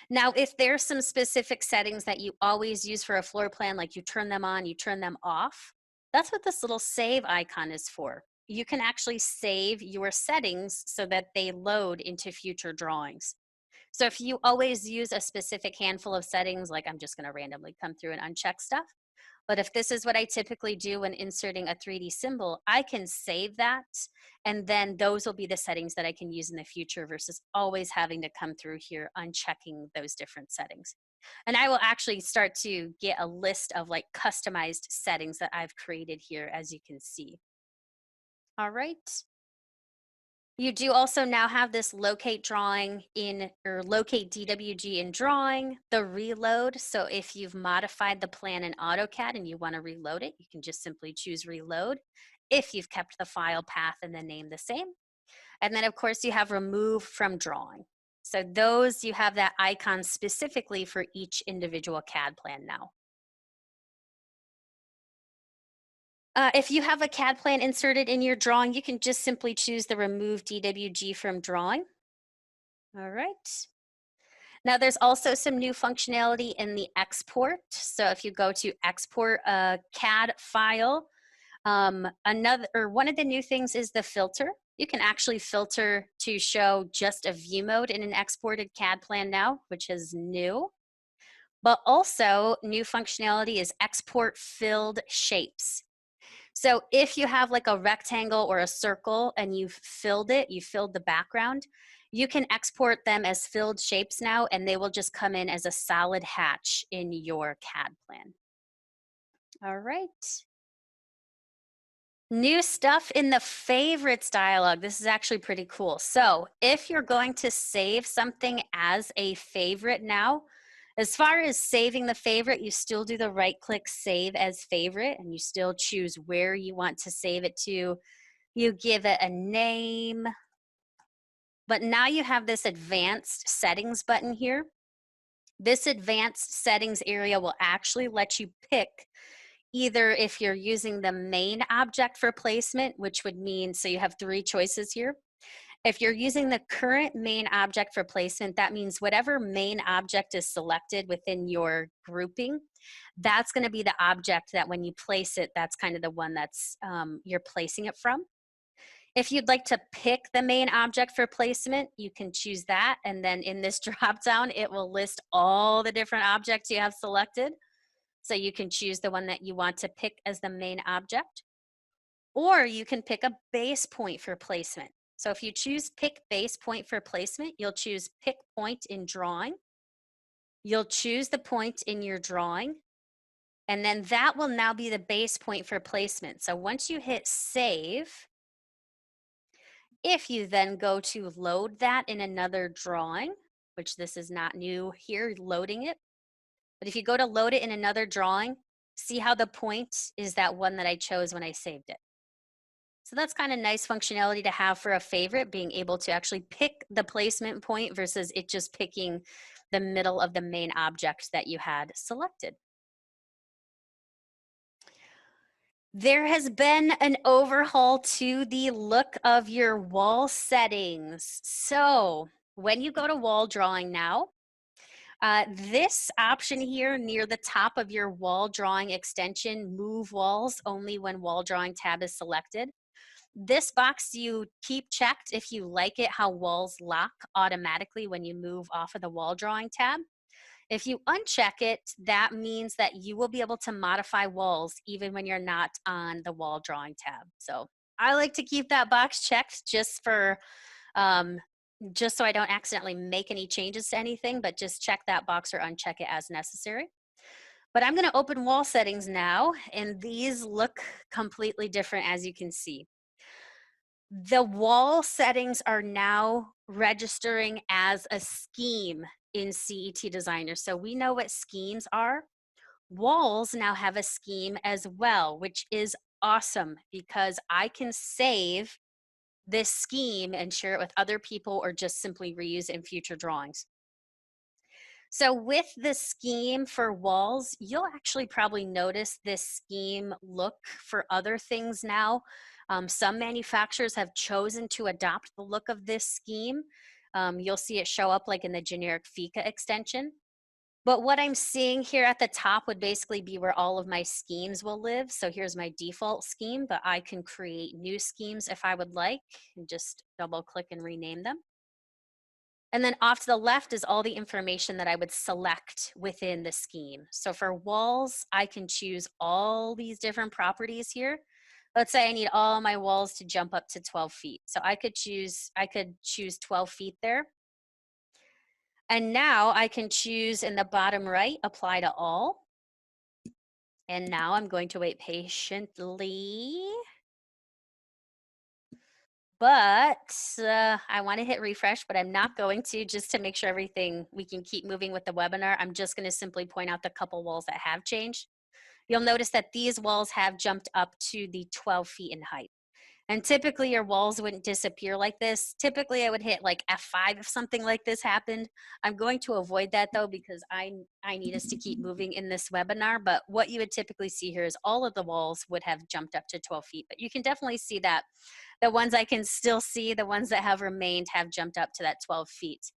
Now, if there's some specific settings that you always use for a floor plan, like you turn them on, you turn them off, that's what this little save icon is for. You can actually save your settings so that they load into future drawings. So if you always use a specific handful of settings, like I'm just going to randomly come through and uncheck stuff, but if this is what I typically do when inserting a 3D symbol, I can save that, and then those will be the settings that I can use in the future versus always having to come through here unchecking those different settings. And I will actually start to get a list of like customized settings that I've created here, as you can see. All right. You do also now have this locate drawing in, or locate DWG in drawing, the reload. So if you've modified the plan in AutoCAD and you want to reload it, you can just simply choose reload if you've kept the file path and the name the same. And then of course you have remove from drawing. So those, you have that icon specifically for each individual CAD plan now. If you have a CAD plan inserted in your drawing, you can just simply choose the remove DWG from drawing. All right. Now there's also some new functionality in the export. So if you go to export a CAD file, one of the new things is the filter. You can actually filter to show just a view mode in an exported CAD plan now, which is new. But also new functionality is export filled shapes. So if you have like a rectangle or a circle and you've filled it, you filled the background, you can export them as filled shapes now, and they will just come in as a solid hatch in your CAD plan. All right. New stuff in the favorites dialog. This is actually pretty cool. So if you're going to save something as a favorite now, as far as saving the favorite, you still do the right-click save as favorite, and you still choose where you want to save it to. You give it a name, but now you have this advanced settings button here. This advanced settings area will actually let you pick Either if you're using the main object for placement, which would mean, so you have three choices here. If you're using the current main object for placement, that means whatever main object is selected within your grouping, that's going to be the object that when you place it, that's kind of the one that's you're placing it from. If you'd like to pick the main object for placement, you can choose that. And then in this drop down, it will list all the different objects you have selected. So you can choose the one that you want to pick as the main object. Or you can pick a base point for placement. So if you choose pick base point for placement, you'll choose pick point in drawing. You'll choose the point in your drawing. And then that will now be the base point for placement. So once you hit save, if you then go to load that in another drawing, which this is not new here, loading it. But if you go to load it in another drawing, see how the point is that one that I chose when I saved it. So that's kind of nice functionality to have for a favorite, being able to actually pick the placement point versus it just picking the middle of the main object that you had selected. There has been an overhaul to the look of your wall settings. So when you go to wall drawing now, this option here near the top of your wall drawing extension, move walls only when wall drawing tab is selected. This box you keep checked if you like it how walls lock automatically when you move off of the wall drawing tab. If you uncheck it, that means that you will be able to modify walls even when you're not on the wall drawing tab. So I like to keep that box checked just for just so I don't accidentally make any changes to anything, but just check that box or uncheck it as necessary. But I'm going to open wall settings now, and these look completely different as you can see. The wall settings are now registering as a scheme in CET Designer. So we know what schemes are. Walls now have a scheme as well, which is awesome because I can save this scheme and share it with other people or just simply reuse it in future drawings. So with the scheme for walls, you'll actually probably notice this scheme look for other things now. Some manufacturers have chosen to adopt the look of this scheme. You'll see it show up like in the generic Fika extension. But what I'm seeing here at the top would basically be where all of my schemes will live. So here's my default scheme, but I can create new schemes if I would like and just double click and rename them. And then off to the left is all the information that I would select within the scheme. So for walls, I can choose all these different properties here. Let's say I need all my walls to jump up to 12 feet. So I could choose 12 feet there. And now I can choose in the bottom right, apply to all. And now I'm going to wait patiently. But I want to hit refresh, but I'm not going to, just to make sure we can keep moving with the webinar. I'm just going to simply point out the couple walls that have changed. You'll notice that these walls have jumped up to the 12 feet in height. And typically your walls wouldn't disappear like this. Typically I would hit like F5 if something like this happened. I'm going to avoid that though because I need us to keep moving in this webinar. But what you would typically see here is all of the walls would have jumped up to 12 feet. But you can definitely see that the ones I can still see, the ones that have remained have jumped up to that 12 feet.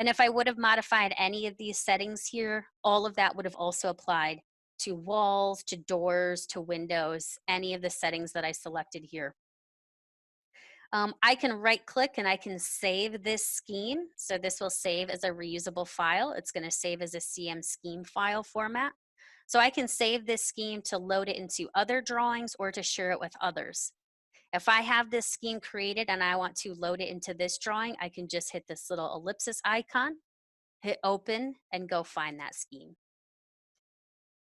And if I would have modified any of these settings here, all of that would have also applied to walls, to doors, to windows, any of the settings that I selected here. I can right click and I can save this scheme. So this will save as a reusable file. It's going to save as a CM scheme file format. So I can save this scheme to load it into other drawings or to share it with others. If I have this scheme created and I want to load it into this drawing, I can just hit this little ellipsis icon, hit open, and go find that scheme.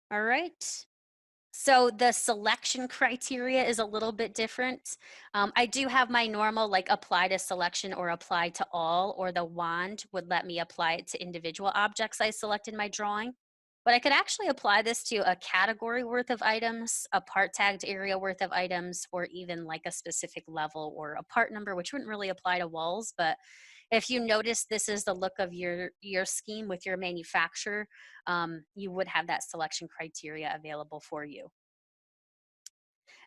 All right. So the selection criteria is a little bit different. I do have my normal like apply to selection or apply to all, or the wand would let me apply it to individual objects I select in my drawing. But I could actually apply this to a category worth of items, a part tagged area worth of items, or even like a specific level or a part number, which wouldn't really apply to walls. But if you notice this is the look of your scheme with your manufacturer, you would have that selection criteria available for you.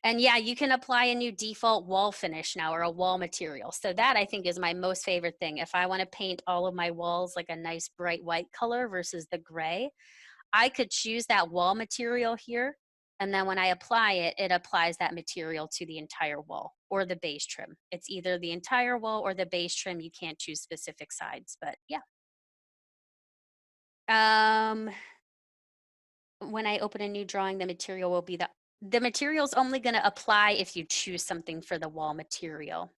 And yeah, you can apply a new default wall finish now or a wall material. So that I think is my most favorite thing. If I want to paint all of my walls like a nice bright white color versus the gray, I could choose that wall material here. And then when I apply it, it applies that material to the entire wall or the base trim. It's either the entire wall or the base trim. You can't choose specific sides, but yeah. When I open a new drawing, the material will be the material's only going to apply if you choose something for the wall material.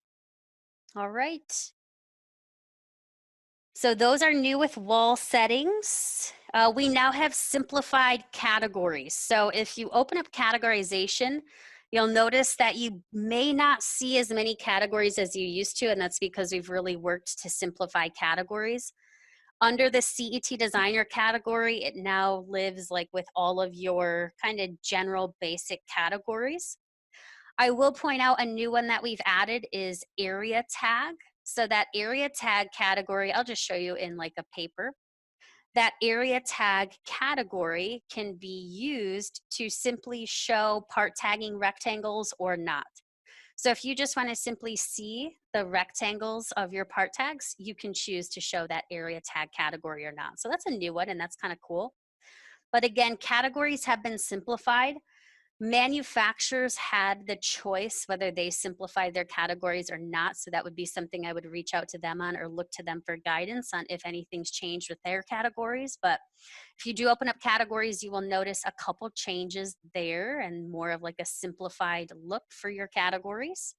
All right. So those are new with wall settings. We now have simplified categories. So if you open up categorization, you'll notice that you may not see as many categories as you used to, and that's because we've really worked to simplify categories. Under the CET Designer category, it now lives like with all of your kind of general basic categories. I will point out a new one that we've added is area tag. So that area tag category, I'll just show you in like a paper. That area tag category can be used to simply show part tagging rectangles or not. So if you just want to simply see the rectangles of your part tags, you can choose to show that area tag category or not. So that's a new one and that's kind of cool. But again, categories have been simplified. Manufacturers had the choice whether they simplified their categories or not. So that would be something I would reach out to them on or look to them for guidance on if anything's changed with their categories. But if you do open up categories, you will notice a couple changes there and more of like a simplified look for your categories.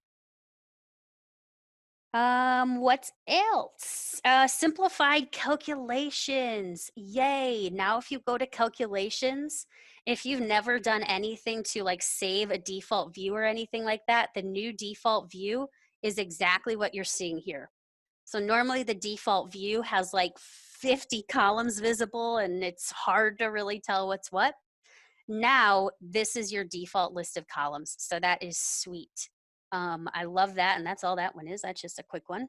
What else? Simplified calculations. Yay. Now, if you go to calculations, if you've never done anything to like save a default view or anything like that, the new default view is exactly what you're seeing here. So normally the default view has like 50 columns visible and it's hard to really tell what's what. Now, this is your default list of columns. So that is sweet. I love that. And that's all that one is. That's just a quick one.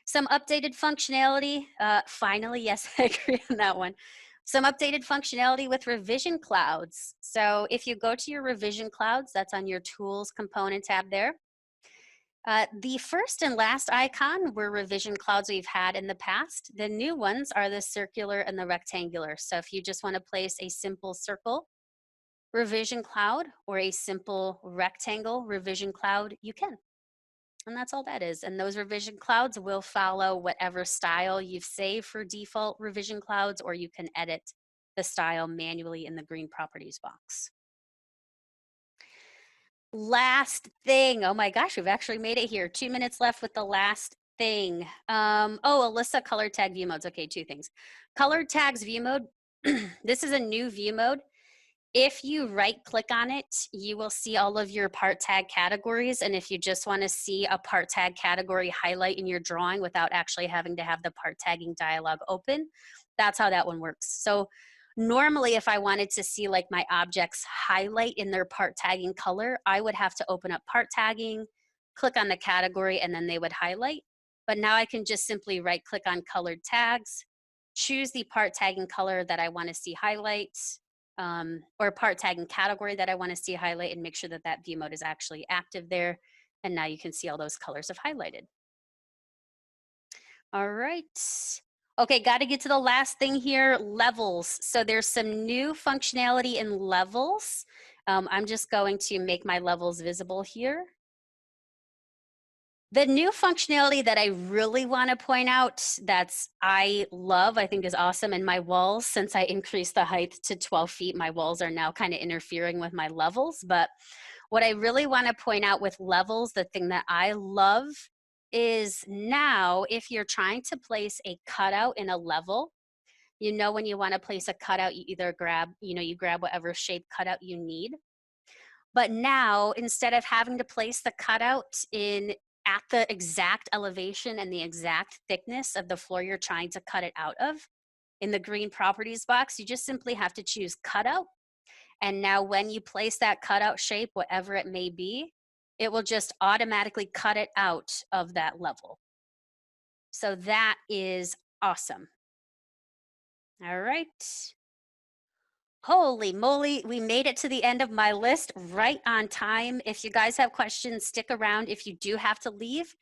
Some updated functionality. Finally, yes, I agree on that one. Some updated functionality with revision clouds. So if you go to your revision clouds, that's on your tools component tab there. The first and last icon were revision clouds we've had in the past. The new ones are the circular and the rectangular. So if you just want to place a simple circle revision cloud or a simple rectangle revision cloud, you can. And that's all that is. And those revision clouds will follow whatever style you've saved for default revision clouds, or you can edit the style manually in the green properties box. Last thing. Oh my gosh, we've actually made it here. 2 minutes left with the last thing. Oh, Alyssa, color tag view modes. Okay, two things. Color tags view mode. This is a new view mode. If you right click on it, you will see all of your part tag categories. And if you just want to see a part tag category highlight in your drawing without actually having to have the part tagging dialog open, that's how that one works. So normally if I wanted to see like my objects highlight in their part tagging color, I would have to open up part tagging, click on the category, and then they would highlight. But now I can just simply right click on colored tags, choose the part tagging color that I want to see highlight, or part tagging category that I want to see highlight, and make sure that that view mode is actually active there. And now you can see all those colors have highlighted. All right. Okay, got to get to the last thing here, levels. So there's some new functionality in levels. I'm just going to make my levels visible here. The new functionality that I really want to point out I love, I think is awesome, and my walls, since I increased the height to 12 feet, my walls are now kind of interfering with my levels. But what I really want to point out with levels, the thing that I love is now if you're trying to place a cutout in a level, when you want to place a cutout, you either grab, you grab whatever shape cutout you need. But now, instead of having to place the cutout at the exact elevation and the exact thickness of the floor you're trying to cut it out of, in the green properties box, you just simply have to choose cutout. And now when you place that cutout shape, whatever it may be, it will just automatically cut it out of that level. So that is awesome. All right. Holy moly, we made it to the end of my list right on time. If you guys have questions, stick around. If you do have to leave,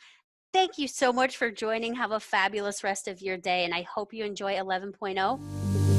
thank you so much for joining. Have a fabulous rest of your day, and I hope you enjoy 11.0.